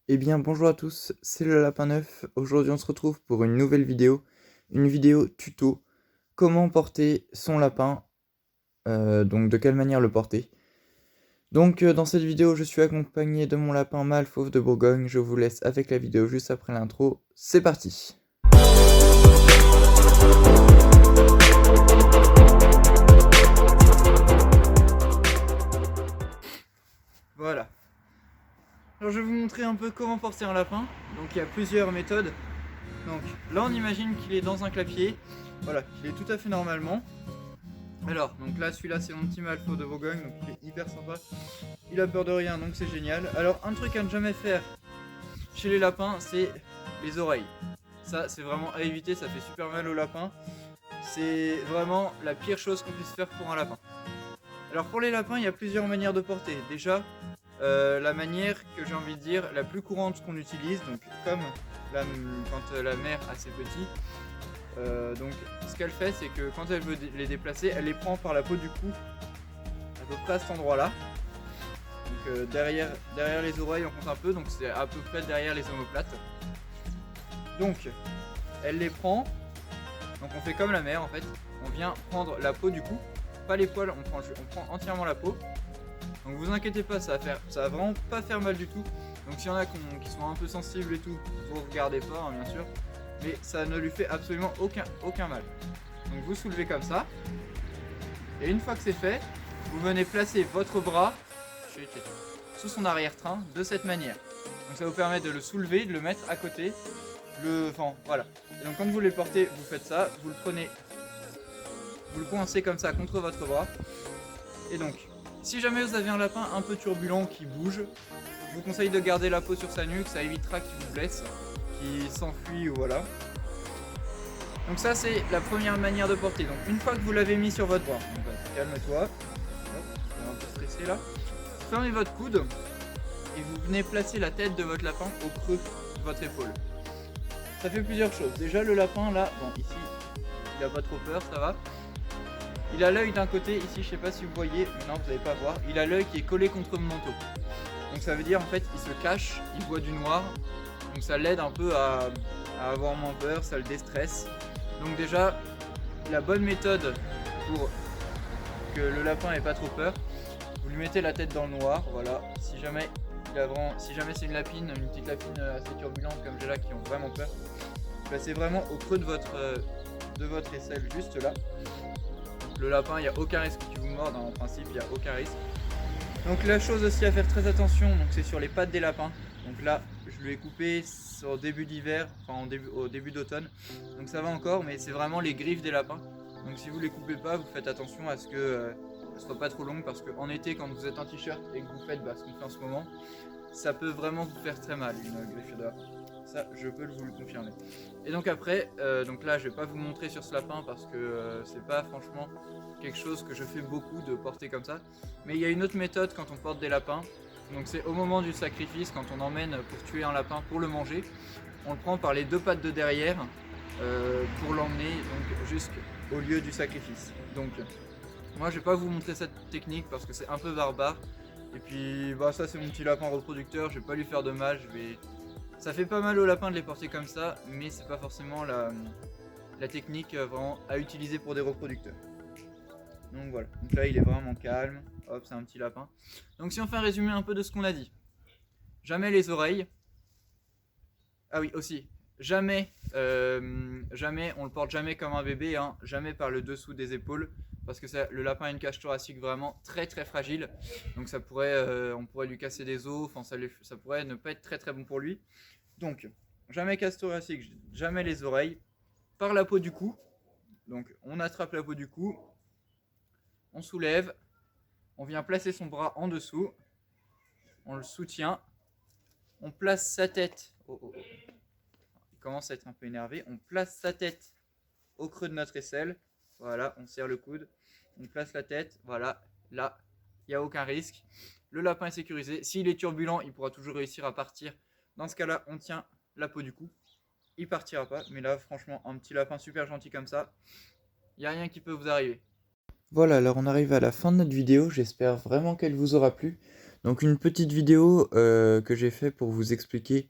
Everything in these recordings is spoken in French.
Eh bien bonjour à tous, c'est le Lapin Neuf. Aujourd'hui on se retrouve pour une nouvelle vidéo, une vidéo tuto. Comment porter son lapin, donc de quelle manière le porter. Donc dans cette vidéo je suis accompagné de mon lapin mâle fauve de Bourgogne. Je vous laisse avec la vidéo juste après l'intro. C'est parti. Voilà. Alors je vais vous montrer un peu comment porter un lapin. Donc il y a plusieurs méthodes. Donc là on imagine qu'il est dans un clapier. Voilà, qu'il est tout à fait normalement. Alors, donc là, celui-là, c'est mon petit Malfaux de Bourgogne, donc il est hyper sympa. Il a peur de rien, donc c'est génial. Alors, un truc à ne jamais faire chez les lapins, c'est les oreilles. Ça, c'est vraiment à éviter, ça fait super mal aux lapins. C'est vraiment la pire chose qu'on puisse faire pour un lapin. Alors, pour les lapins, il y a plusieurs manières de porter. Déjà, la manière que j'ai envie de dire, la plus courante qu'on utilise, donc comme quand la mère a ses petits, donc ce qu'elle fait, c'est que quand elle veut les déplacer, elle les prend par la peau du cou, à peu près à cet endroit là. Donc derrière les oreilles on compte un peu, donc c'est à peu près derrière les omoplates. Donc elle les prend, donc on fait comme la mère en fait, on vient prendre la peau du cou, pas les poils, on prend entièrement la peau. Donc vous inquiétez pas, ça va vraiment pas faire mal du tout. Donc s'il y en a qui sont un peu sensibles et tout, vous regardez pas hein, bien sûr, mais ça ne lui fait absolument aucun mal. Donc vous soulevez comme ça, et une fois que c'est fait, vous venez placer votre bras sous son arrière-train de cette manière. Donc ça vous permet de le soulever, de le mettre à côté, voilà. Et donc quand vous les portez, vous faites ça, vous le prenez, vous le coincez comme ça contre votre bras. Et donc, si jamais vous avez un lapin un peu turbulent qui bouge, je vous conseille de garder la peau sur sa nuque, ça évitera qu'il vous blesse, qu'il s'enfuit ou voilà. Donc ça c'est la première manière de porter. Donc une fois que vous l'avez mis sur votre bras, calme-toi, un peu stressé là. Fermez votre coude et vous venez placer la tête de votre lapin au creux de votre épaule. Ça fait plusieurs choses. Déjà le lapin là, bon ici il a pas trop peur, ça va. Il a l'œil d'un côté, ici je sais pas si vous voyez, mais non vous n'allez pas voir, il a l'œil qui est collé contre le manteau. Donc ça veut dire en fait il se cache, il voit du noir, donc ça l'aide un peu à avoir moins peur, ça le déstresse. Donc déjà la bonne méthode pour que le lapin ait pas trop peur, vous lui mettez la tête dans le noir, voilà. Si jamais c'est une petite lapine assez turbulente comme j'ai là qui ont vraiment peur, placez vraiment au creux de votre aisselle juste là. Donc, le lapin, il n'y a aucun risque qu'il vous morde, hein, en principe il n'y a aucun risque. Donc la chose aussi à faire très attention, donc c'est sur les pattes des lapins. Donc là, je lui ai coupé au début d'hiver, enfin au début d'automne. Donc ça va encore, mais c'est vraiment les griffes des lapins. Donc si vous les coupez pas, vous faites attention à ce que ne soit pas trop longue, parce qu'en été, quand vous êtes en t-shirt et que vous faites ce qu'on fait en ce moment, ça peut vraiment vous faire très mal une griffe de lapin. Ça, je peux vous le confirmer. Et donc après, donc là, je vais pas vous montrer sur ce lapin parce que c'est pas franchement quelque chose que je fais beaucoup de porter comme ça. Mais il y a une autre méthode quand on porte des lapins. Donc c'est au moment du sacrifice, quand on emmène pour tuer un lapin pour le manger, on le prend par les deux pattes de derrière pour l'emmener donc jusqu'au lieu du sacrifice. Donc moi je vais pas vous montrer cette technique parce que c'est un peu barbare. Et puis ça c'est mon petit lapin reproducteur, je vais pas lui faire de mal, ça fait pas mal au lapin de les porter comme ça, mais c'est pas forcément la technique vraiment à utiliser pour des reproducteurs. Donc voilà, donc là il est vraiment calme, hop c'est un petit lapin. Donc si on fait un résumé un peu de ce qu'on a dit, jamais les oreilles, ah oui aussi, jamais on le porte jamais comme un bébé, hein, jamais par le dessous des épaules, parce que le lapin a une cage thoracique vraiment très très fragile, donc on pourrait lui casser des os, ça pourrait ne pas être très très bon pour lui. Donc jamais cage thoracique, jamais les oreilles, par la peau du cou, donc on attrape la peau du cou, on soulève, on vient placer son bras en dessous, on le soutient, on place sa tête, il commence à être un peu énervé, on place sa tête au creux de notre aisselle, voilà, on serre le coude, on place la tête, voilà, là, il n'y a aucun risque. Le lapin est sécurisé, s'il est turbulent, il pourra toujours réussir à partir. Dans ce cas-là, on tient la peau du cou, il partira pas, mais là, franchement, un petit lapin super gentil comme ça, il n'y a rien qui peut vous arriver. Voilà, alors on arrive à la fin de notre vidéo, j'espère vraiment qu'elle vous aura plu. Donc une petite vidéo que j'ai fait pour vous expliquer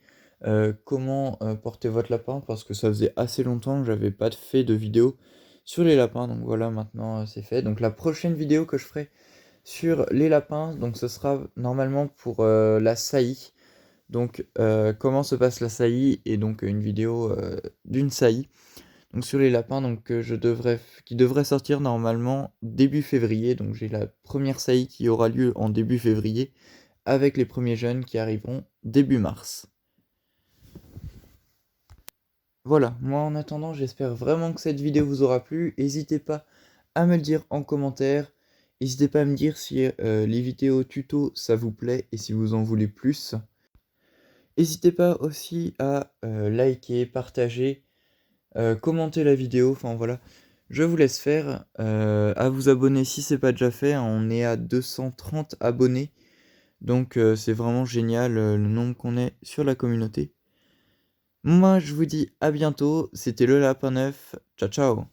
comment porter votre lapin, parce que ça faisait assez longtemps que j'avais pas fait de vidéo sur les lapins, donc voilà, maintenant c'est fait. Donc la prochaine vidéo que je ferai sur les lapins, donc ce sera normalement pour la saillie. Donc comment se passe la saillie, et donc une vidéo d'une saillie. Donc sur les lapins, donc qui devrait sortir normalement début février. Donc j'ai la première saillie qui aura lieu en début février, avec les premiers jeunes qui arriveront début mars. Voilà, moi en attendant, j'espère vraiment que cette vidéo vous aura plu. N'hésitez pas à me le dire en commentaire. N'hésitez pas à me dire si les vidéos tuto ça vous plaît et si vous en voulez plus. N'hésitez pas aussi à liker, partager, commenter la vidéo, enfin voilà. Je vous laisse faire, à vous abonner si c'est pas déjà fait, hein. On est à 230 abonnés, donc c'est vraiment génial le nombre qu'on est sur la communauté. Moi je vous dis à bientôt, c'était le Lapin Neuf, ciao ciao.